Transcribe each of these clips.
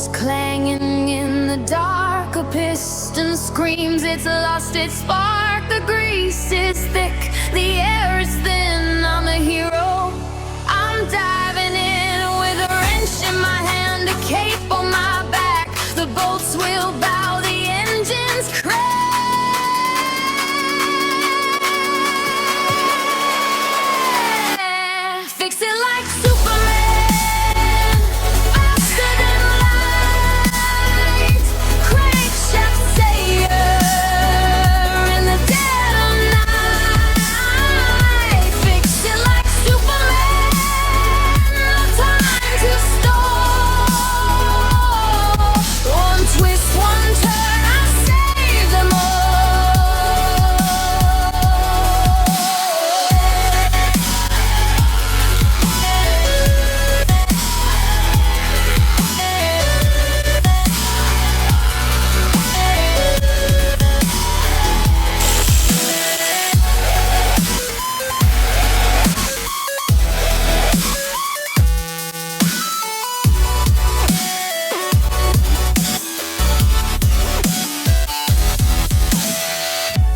is clanging in the dark. A piston screams it's lost its spark. The grease is thick, the air is thin. I'm a hero, I'm diving in with a wrench in my hand, a cape on my back. The bolts will bow, the engines crash. Fix it like Superman, faster than light. Crankshaft savior in the dead of night. Fix it like Superman, no time to stall. One twist, one turn, I save them all.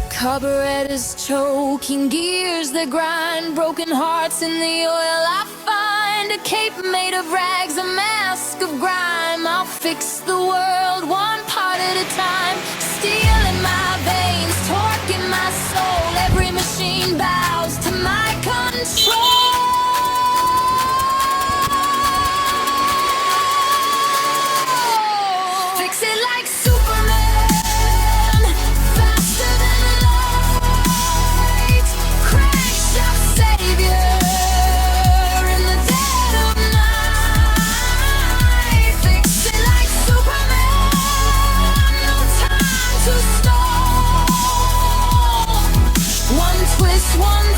Carburetors choking, gears that grind, broken hearts in the oil I find. A cape made of rags, a mask of grime. I'll fix the world one part at a time. Steel in my veins, torque in my soul. Every machine bows to my control. Fix it like Superman, faster than light. Crankshaft savior in the dead of night. Fix it like Superman, no time to stall. One twist, one